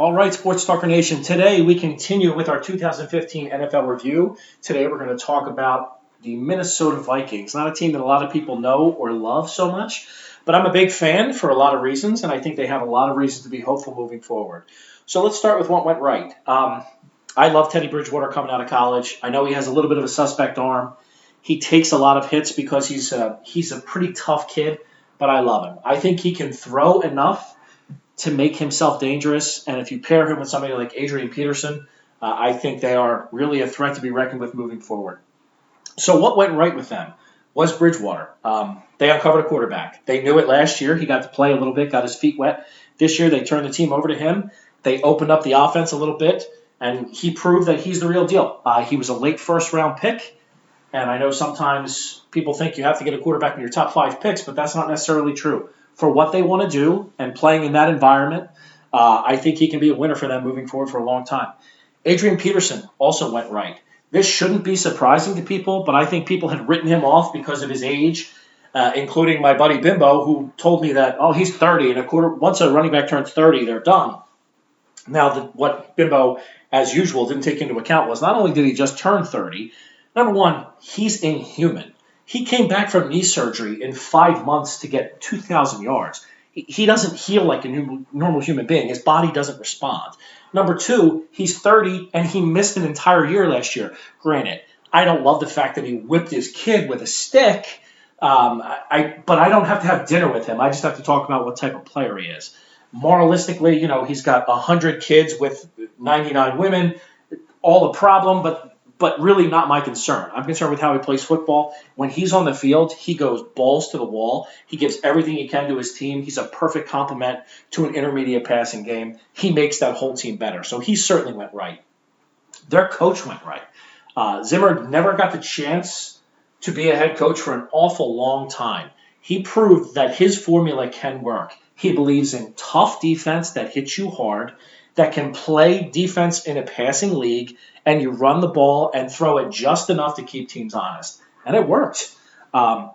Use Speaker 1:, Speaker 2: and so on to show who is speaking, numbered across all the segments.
Speaker 1: All right, Sports Talker Nation. Today we continue with our 2015 NFL review. Today we're going to talk about the Minnesota Vikings. Not a team that a lot of people know or love so much, but I'm a big fan for a lot of reasons, and I think they have a lot of reasons to be hopeful moving forward. So let's start with what went right. I love Teddy Bridgewater coming out of college. I know he has a little bit of a suspect arm. He takes a lot of hits because he's a pretty tough kid, but I love him. I think he can throw enough to make himself dangerous. And if you pair him with somebody like Adrian Peterson, I think they are really a threat to be reckoned with moving forward. So what went right with them was Bridgewater. They uncovered a quarterback. They knew it last year. He got to play a little bit, got his feet wet. This year they turned the team over to him. They opened up the offense a little bit, and he proved that he's the real deal. He was a late first-round pick, and I know sometimes people think you have to get a quarterback in your top 5 picks, but that's not necessarily true. For what they want to do and playing in that environment, I think he can be a winner for them moving forward for a long time. Adrian Peterson also went right. This shouldn't be surprising to people, but I think people had written him off because of his age, including my buddy Bimbo, who told me that, he's 30, and once a running back turns 30, they're done. Now, what Bimbo, as usual, didn't take into account was not only did he just turn 30, number one, he's inhuman. He came back from knee surgery in 5 months to get 2,000 yards. He doesn't heal like a normal human being. His body doesn't respond. Number two, he's 30, and he missed an entire year last year. Granted, I don't love the fact that he whipped his kid with a stick, but I don't have to have dinner with him. I just have to talk about what type of player he is. Moralistically, he's got 100 kids with 99 women, all a problem, but really not my concern. I'm concerned with how he plays football. When he's on the field, he goes balls to the wall. He gives everything he can to his team. He's a perfect complement to an intermediate passing game. He makes that whole team better. So he certainly went right. Their coach went right. Zimmer never got the chance to be a head coach for an awful long time. He proved that his formula can work. He believes in tough defense that hits you hard, that can play defense in a passing league, and you run the ball and throw it just enough to keep teams honest. And it worked. Wide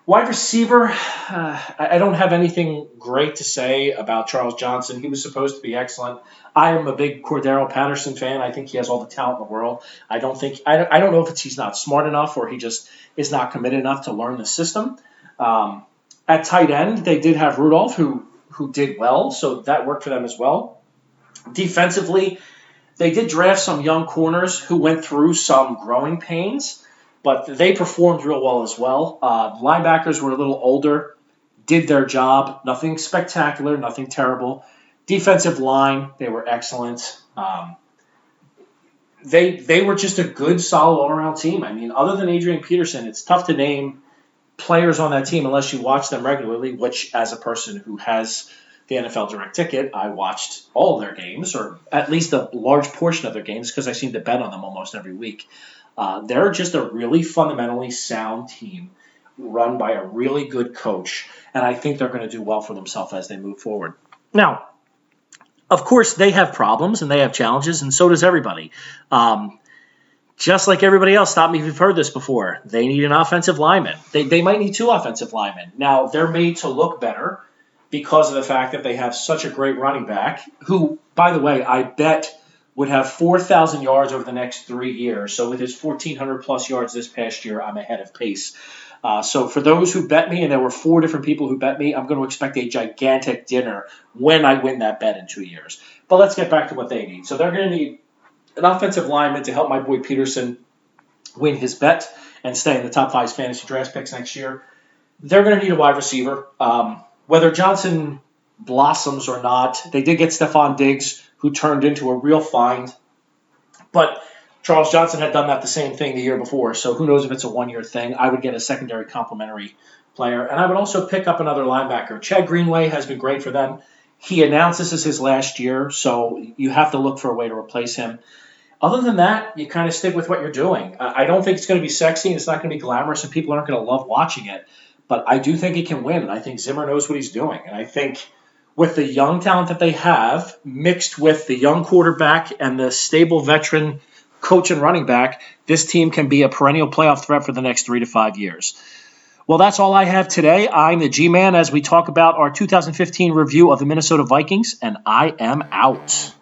Speaker 1: receiver, I don't have anything great to say about Charles Johnson. He was supposed to be excellent. I am a big Cordero Patterson fan. I think he has all the talent in the world. I don't know if he's not smart enough or he just is not committed enough to learn the system. At tight end, they did have Rudolph, who did well, so that worked for them as well. Defensively, they did draft some young corners who went through some growing pains, but they performed real well as well. Linebackers were a little older, did their job. Nothing spectacular, nothing terrible. Defensive line, they were excellent. They were just a good, solid all-around team. I mean, other than Adrian Peterson, it's tough to name players on that team unless you watch them regularly, which as a person who has the NFL Direct Ticket, I watched all of their games, or at least a large portion of their games, because I seem to bet on them almost every week. They're just a really fundamentally sound team run by a really good coach, and I think they're going to do well for themselves as they move forward. Now, of course, they have problems and they have challenges, and so does everybody. Just like everybody else, stop me if you've heard this before, they need an offensive lineman. They might need 2 offensive linemen. Now, they're made to look better because of the fact that they have such a great running back, who, by the way, I bet would have 4,000 yards over the next 3 years. So with his 1,400-plus yards this past year, I'm ahead of pace. So for those who bet me, and there were 4 different people who bet me, I'm going to expect a gigantic dinner when I win that bet in 2 years. But let's get back to what they need. So they're going to need an offensive lineman to help my boy Peterson win his bet and stay in the top 5 fantasy draft picks next year. They're going to need a wide receiver. Whether Johnson blossoms or not, they did get Stephon Diggs, who turned into a real find. But Charles Johnson had done that the same thing the year before, so who knows if it's a one-year thing. I would get a secondary complementary player. And I would also pick up another linebacker. Chad Greenway has been great for them. He announced this is his last year, so you have to look for a way to replace him. Other than that, you kind of stick with what you're doing. I don't think it's going to be sexy, and it's not going to be glamorous, and people aren't going to love watching it. But I do think he can win, and I think Zimmer knows what he's doing. And I think with the young talent that they have, mixed with the young quarterback and the stable veteran coach and running back, this team can be a perennial playoff threat for the next 3 to 5 years. Well, that's all I have today. I'm the G Man as we talk about our 2015 review of the Minnesota Vikings, and I am out.